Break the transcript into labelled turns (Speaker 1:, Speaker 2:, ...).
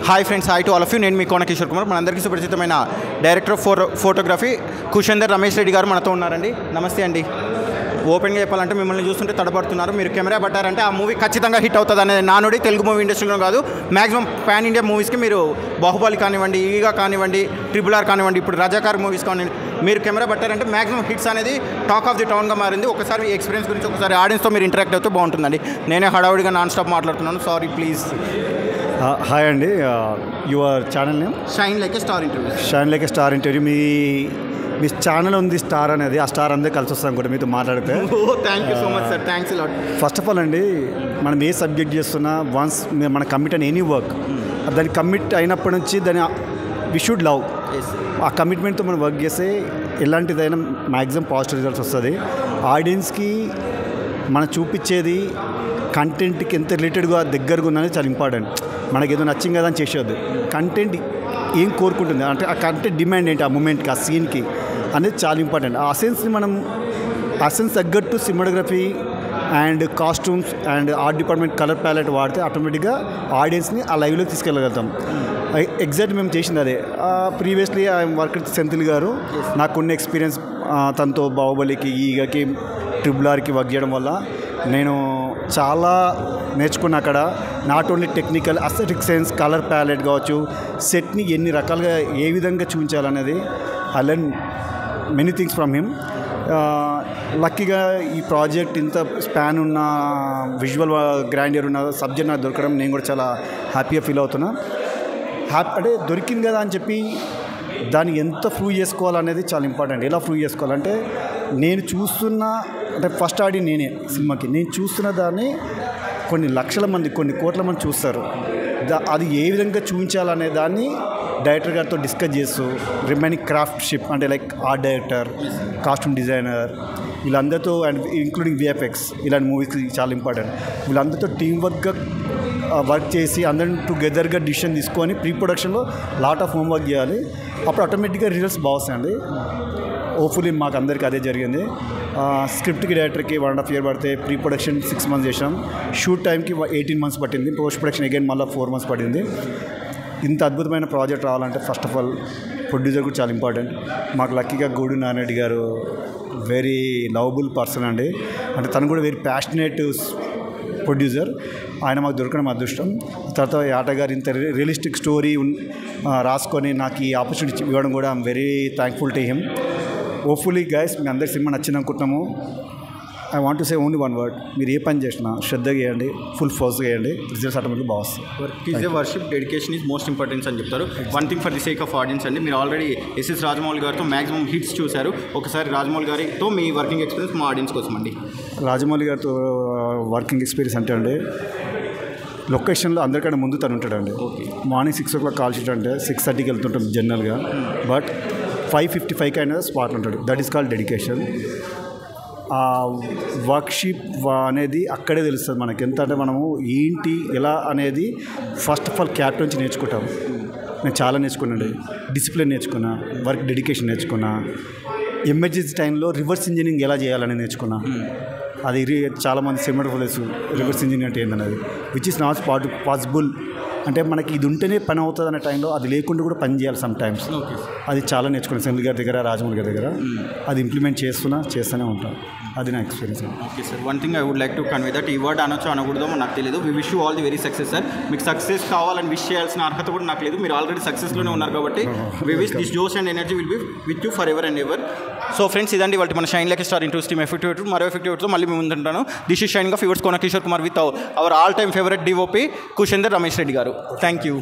Speaker 1: Hi friends, hi to all of you. నేను మీ కోన కిషోర్ కుమార్. మనందరికీ సుపరిచితమైన director of photography Kushender Ramesh Reddy గారు మనతో ఉన్నారండి. నమస్తే అండి. ఓపెన్గా చెప్పాలంటే మిమ్మల్ని చూస్తుంటే తడబడుతున్నారు. మీరు కెమెరా పట్టారంటే ఆ మూవీ ఖచ్చితంగా హిట్ అవుతుంది అనేది నానుడి. తెలుగు మూవీ ఇండస్ట్రీలో కాదు, మ్యాక్సిమం పాన్ ఇండియా మూవీస్కి మీరు బాహుబలి కానివ్వండి, ఈగా కానివ్వండి, RRR కానివ్వండి, ఇప్పుడు రజాకార్ మూవీస్ కానివ్వండి, మీరు కెమెరా పట్టారంటే మ్యాక్సిమం హిట్స్ అనేది టాక్ ఆఫ్ ది టౌన్గా మారింది. ఒకసారి ఈ ఎక్స్పీరియన్స్ గురించి ఒకసారి ఆడియన్స్తో మీరు ఇంటరాక్ట్ అవుతూ బాగుంటుందండి. నేనే హడావుడిగా నాన్ స్టాప్ మాట్లాడుతున్నాను, సారీ ప్లీజ్.
Speaker 2: హాయ్ అండి, your channel name
Speaker 1: shine like a star interview.
Speaker 2: Shine like a star interview. Me channel ఉంది స్టార్ అనేది, ఆ స్టార్ అందరూ కలిసి వస్తాం కూడా మీతో మాట్లాడితే.
Speaker 1: Thank you so much sir, thanks lot.
Speaker 2: First of all అండి, మనం ఏ సబ్జెక్ట్ చేస్తున్నా వన్స్ మన కమిట్ అయిన ఎనీ వర్క్, దాన్ని కమిట్ అయినప్పటి నుంచి దాన్ని వి షుడ్ లవ్. ఆ కమిట్మెంట్తో మనం వర్క్ చేస్తే ఎలాంటిదైనా మ్యాక్సిమం పాజిటివ్ రిజల్ట్స్ వస్తుంది. ఆడియన్స్కి మనం చూపించేది కంటెంట్కి ఎంత రిలేటెడ్గా దగ్గరగా ఉందనేది చాలా ఇంపార్టెంట్. మనకి ఏదో నచ్చింది కదా అని చేసేది. కంటెంట్ ఏం కోరుకుంటుంది అంటే ఆ కంటెంట్ డిమాండ్ ఏంటి, ఆ మూమెంట్కి, ఆ సీన్కి అనేది చాలా ఇంపార్టెంట్. ఆ సెన్స్ని మనం తగ్గట్టు cinematography and costumes and art department colour palette వాడితే ఆటోమేటిక్గా ఆడియన్స్ని ఆ లైవ్లోకి తీసుకెళ్ళగలుగుతాం. ఎగ్జాక్ట్ మేము చేసింది అదే. Previously I'm work with Senthil గారు. నాకున్న ఎక్స్పీరియన్స్ తనతో బాహుబలికి, ఈగకి, RRRకి వర్క్ చేయడం వల్ల నేను చాలా నేర్చుకున్నా. అక్కడ not only technical, aesthetic sense, colour palette కావచ్చు, సెట్ని ఎన్ని రకాలుగా ఏ విధంగా చూపించాలనేది I learn many things from him. లక్కీగా ఈ ప్రాజెక్ట్ ఇంత స్పాన్ ఉన్న, విజువల్ గ్రాండియర్ ఉన్న సబ్జెక్ట్ నాకు దొరకడం నేను కూడా చాలా హ్యాపీగా ఫీల్ అవుతున్నా. అంటే దొరికింది కదా అని చెప్పి దాన్ని ఎంత ప్రూవ్ చేసుకోవాలనేది చాలా ఇంపార్టెంట్. ఎలా ప్రూవ్ చేసుకోవాలంటే, నేను చూస్తున్న అంటే ఫస్ట్ ఆడియన్స్ నేనే సినిమాకి. నేను చూస్తున్న దాన్ని కొన్ని లక్షల మంది, కొన్ని కోట్ల మంది చూస్తారు. అది ఏ విధంగా చూపించాలనే దాన్ని డైరెక్టర్ గారితో డిస్కస్ చేస్తూ, రిమైనింగ్ క్రాఫ్ట్షిప్ అంటే like art director, costume designer, వీళ్ళందరితో అండ్ ఇంక్లూడింగ్ VFX, ఇలాంటి మూవీస్కి చాలా ఇంపార్టెంట్. వీళ్ళందరితో టీం వర్క్గా వర్క్ చేసి అందరిని టుగెదర్గా డిసిషన్ తీసుకొని ప్రీ ప్రొడక్షన్లో లాట్ ఆఫ్ హోమ్ వర్క్ చేయాలి. అప్పుడు ఆటోమేటిక్గా రిజల్ట్స్ బాగుస్తాయండి. హోప్ఫుల్లీ మాకు అందరికీ అదే జరిగింది. స్క్రిప్ట్కి, డైరెక్టర్కి 1.5 years పడితే, ప్రీ ప్రొడక్షన్ 6 months చేసాం. షూట్ టైంకి 18 months పట్టింది. పోస్ట్ ప్రొడక్షన్ అగైన్ మళ్ళీ 4 months పట్టింది. ఇంత అద్భుతమైన ప్రాజెక్ట్ రావాలంటే ఫస్ట్ ఆఫ్ ఆల్ ప్రొడ్యూసర్ కూడా చాలా ఇంపార్టెంట్. మాకు లక్కీగా గూడు నారాయణ గారు వెరీ లవబుల్ పర్సన్ అండి. అంటే తను కూడా వెరీ ప్యాషనేట్ ప్రొడ్యూసర్. ఆయన మాకు దొరకడం అదృష్టం. తర్వాత ఆట గారు ఇంత రియలిస్టిక్ స్టోరీ రాసుకొని నాకు ఈ ఆపర్చునిటీ ఇవ్వడం కూడా I'm very thankful to him. Hopefully guys మీ అందరి సినిమా నచ్చింది అనుకుంటున్నాము. I want to say only one word, మీరు ఏ పని చేసినా శ్రద్ధగా చేయండి, ఫుల్ ఫోర్స్ చేయండి, రిజల్ట్స్ ఆటోమేటిక్ బాగా వస్తాయి.
Speaker 1: Work is a worship, dedication is most importance అని చెప్తారు. One thing for the sake of audience అండి. మీరు ఆల్రెడీ SS రాజమౌళి గారితో మ్యాక్సిమం హిట్స్ చూశారు. ఒకసారి రాజమౌళి గారితో మీ వర్కింగ్ ఎక్స్పీరియన్స్ మా ఆడియన్స్ కోసం అండి.
Speaker 2: రాజమౌళి గారితో వర్కింగ్ ఎక్స్పీరియన్స్ అంటే అండి, లొకేషన్లో అందరికంటే ముందు తను ఉంటాడండి. మార్నింగ్ 6 o'clock కాల్ షీట్ అంటే 6:30కి వెళ్తుంటాం జనరల్గా. బట్ 5:55కి అయినా స్పాట్లో ఉంటాడు. That is called dedication. ఆ వర్క్షిప్ అనేది అక్కడే తెలుస్తుంది మనకి. ఎంత అంటే మనము ఏంటి ఎలా అనేది ఫస్ట్ ఆఫ్ ఆల్ క్యాప్టెన్ నుంచి నేర్చుకుంటాం. నేను చాలా నేర్చుకున్నాను. డిసిప్లిన్ నేర్చుకున్నా, వర్క్ డెడికేషన్ నేర్చుకున్నా, ఎమర్జెన్సీ టైంలో రివర్స్ ఇంజనీరింగ్ ఎలా చేయాలని నేర్చుకున్నా. అది చాలామంది సినిమాటోగ్రఫర్స్ రివర్స్ ఇంజనీరింగ్ అంటే ఏంటనేది, విచ్ ఇస్ నాట్ పాసిబుల్. అంటే మనకి ఇది ఉంటేనే పని అవుతుంది అనే టైంలో అది లేకుండా కూడా పని చేయాలి సమ్ టైమ్స్. అది చాలా నేర్చుకున్నాను సెంథిల్ గారి దగ్గర, రాజమౌళి గారి దగ్గర. అది ఇంప్లిమెంట్ చేస్తూనే ఉంటాను. అది నా experience.
Speaker 1: Okay sir, one thing I would like to convey that ఈ వర్డ్ అనొచ్చో అనకూడదో నాకు తెలియదు. We wish you all the very success sir. మీకు సక్సెస్ కావాలని విష్ చేయాల్సిన అర్హత కూడా నాకు లేదు. మీరు ఆల్రెడీ సక్సెస్లోనే ఉన్నారు కాబట్టి we wish this josh and energy will be with you forever and ever. So friends, ఇదండి వాళ్ళకి మన shine like a star interviews team effective మరో ఎఫెక్టివ్తో మళ్ళీ మేము ముందుంటాను. This is shining of yours Kona Kishore Kumar with our all time favourite DOP Kushender Ramesh Reddy garu. Thank you.